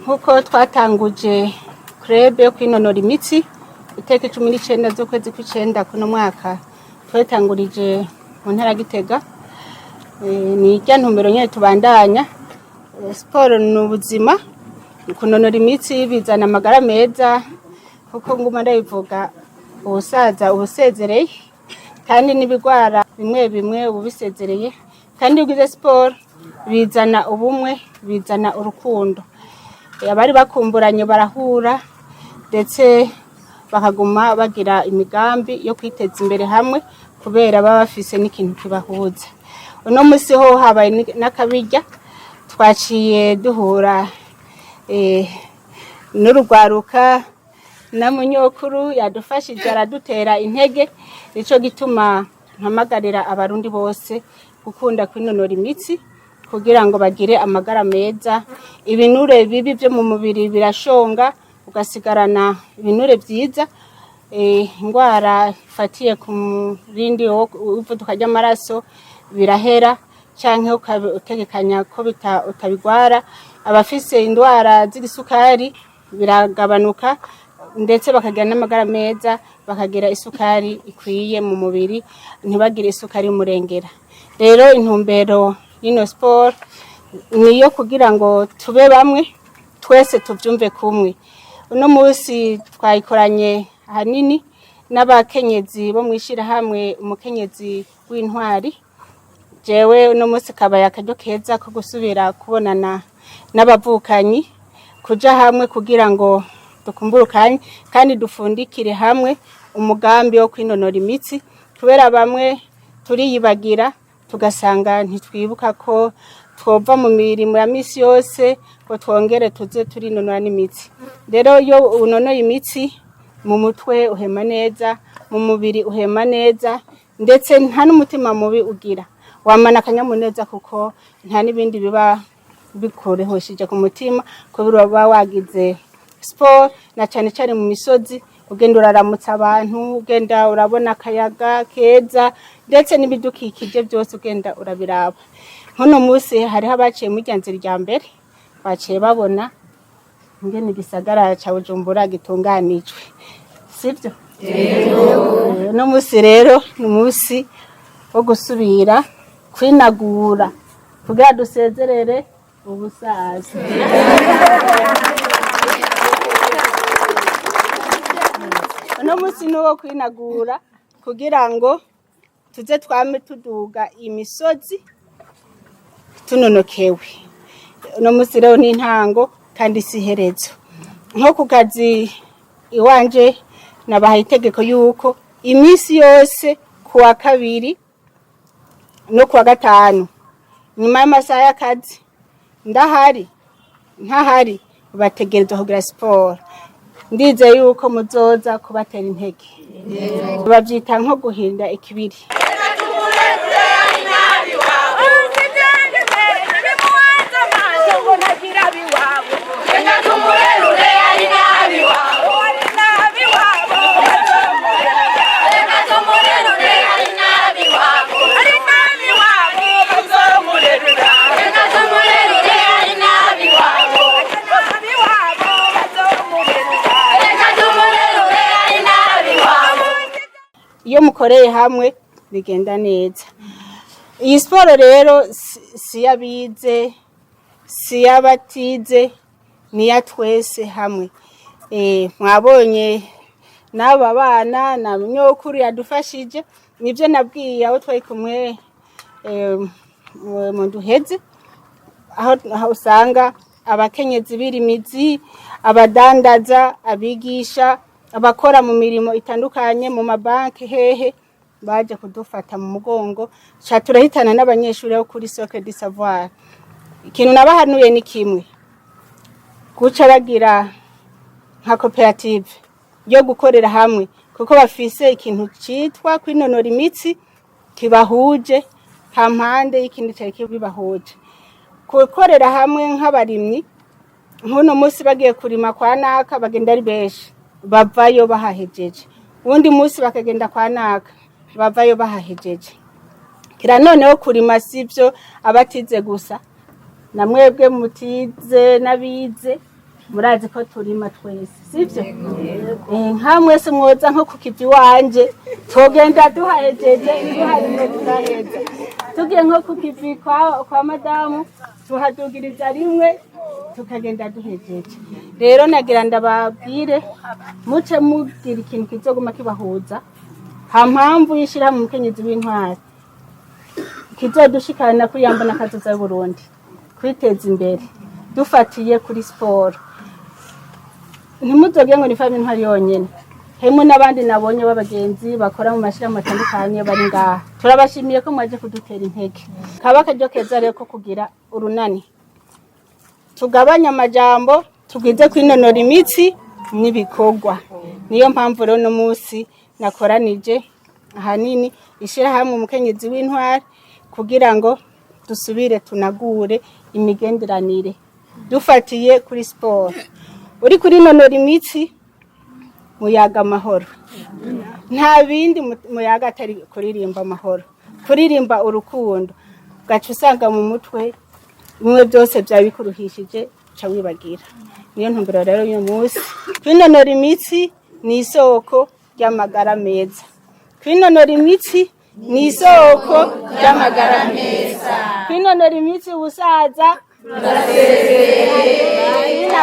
nkuko twatanguje club yo kwinonora imitsi iteka 19 z'ukwezi kw'icenda kuno mwaka twatangurije mu ntara Gitega. Ni irya ntumbero nyene tubandanya. Sport ni ubuzima, kunonora imitsi bizana amagara meza, kuko nguma ndabivuga ubusaza ubusezereye kandi n'ibigwara bimwe bimwe ubisezereye, kandi ugize sport bizana ubumwe, bizana urukundo. Abari bakumburanye barahura ndetse bakaguma bagira imigambi yo kwiteza imbere hamwe kubera baba bafise n'ikintu kibahuza. Uno musi ho habaye n'akabirya twaciye duhura n'urugwaruka na munyokuru yadufashije aradutera intege, nico gituma mpamagarira abarundi bose gukunda kwinonora imitsi kugira ngo bagire amagara meza. Ibinure bibi byo mu mubiri birashonga ugasigarana ibinure vyiza. Ingwara ifatiye ku murindi w'umuvuduko w'amaraso birahera, canke utegekanya ko utabigwara. Abafise indwara z'isukari biragabanuka ndetse bakagira n'amagara meza, bakagira isukari ikwiye mu mubiri, ntibagire isukari murengera. Rero intumbero y'ino sport niyo kugira ngo tube bamwe, twese tuvyumve kumwe. Uno musi twayikoranye hanini n'abakenyezi bo mwishirahamwe umukenyezi w'intwari. Jewe uno musi kabaye akaryo keza ko gusubira kubonana n'abavukanyi, kuja hamwe kugira ngo dukumburukanye kandi dufundikire hamwe umugambi wo kwinonora imitsi, kubera bamwe turiyibagira tugasanga ntitwibuka ko twova mu mirimo ya misi yose ngo twongere tuze turinonora n'imitsi. Rero iyo unonoye imitsi mu mutwe uhema neza, mu mubiri uhema neza, ndetse nta n'umutima mubi ugira, wamana akanyamuneza kuko nta n'ibindi biba bikurehoshije ku mutima kubera uba wagize sport, na cyane cyane mu misozi ugenda uraramutsa abantu, ugenda urabona akayaga keza ndetse n'ibidukikije byose ugenda urabiraba. Nkono musi hariho abaciye mu ryanzira rya mbere baciye babona ingene igisagara ca Bujumbura gitunganijwe, sivyo? No musi rero ni musi wo gusubira kwinagura kugira dusezerere ubusaza. No musi no kwinagura kugira ngo tuze twame tuduga imisozi tunonokewe. No musi rero ni intango kandi siherezo. Nko ku kazi iwanje nabahaye itegeko yuko imisi yose kuwa kabiri no kuwa gatanu nyuma y'amasaha y'akazi ndahari ntahari bategerezwa kugira sport. Ndize yuko muzoza kubatera intege. Bavyita nko guhinda ikibiri. Iyo mukoreye hamwe bigenda neza. Iyi sport rero si yabize, si yabatize, ni ya twese hamwe. Mwabonye n'aba bana na munyokuru yadufashije, nivyo nabwiye aho twari kumwe mu duheze, aho usanga abakenyezi birimizi, abadandaza, abigisha, abakora mu mirimo itandukanye mu mabanki hehe baje kudufata mu mugongo, cha turahitana n'abanyeshuri bo kuri Socle du Savoir. Ikintu nabahanuye ni kimwe, guca bagira nka koperative yo gukorera hamwe, kuko bafise ikintu citwa kwinonora imitsi kibahuje hampande y'ikintu cyari kibahuje. Gukorera hamwe nk'abarimyi, nkuno musi bagiye kurima kwa naka bagenda ari benshi, bavayo bahahejeje. Undi musi bakagenda kwa naka, bavayo bahahejeje. Kira noneho kurima sivyo abatize gusa, namwebwe mutize nabize murazi ko turima twese sivyo nka mwese mwoza nko kukivi wanje togenda duhahejeje duharime turaheza tugiye nko kukivi kwa madamu tuhadugiriza rimwe tukagenda duhejeje rero nagira ndababwire muce mugira ikintu kizoguma kibahuza ha mpamvu y'ishirahamwe umukenyezi w'intwari kizodushikana kuri yambona kazoza y'Uburundi kwiteza imbere dufatiye kuri sport ntimuzoge ngo ni family ntwari yonyene hemu n'abandi nabonye b'abagenzi bakora mu mashirahamwe atandukanye bari ngaha turabashimiye ko mwaje kudutera intege kaba karyo keza rero ko kugira urunani tugabanya amajambo tugwize kwinonora imitsi n'ibikorwa niyo mpamvu rero no musi nakoranije ahanini ishirahamwe umukenyezi w'intwari kugira ngo dusubire tunagure imigenderanire dufatiye kuri sport uri kuri nonora imitsi muyaga amahoro nta bindi muyaga atari kuririmba amahoro kuririmba urukundo gacu usanga mu mutwe bimwe byose byabikuruhishije ca wibagira niyo ntumbero rero uyu munsi kwinonora imitsi ni isoko ry'amagara meza kwinonora imitsi ni isoko ry'amagara meza kwinonora imitsi ubusaza burasezerera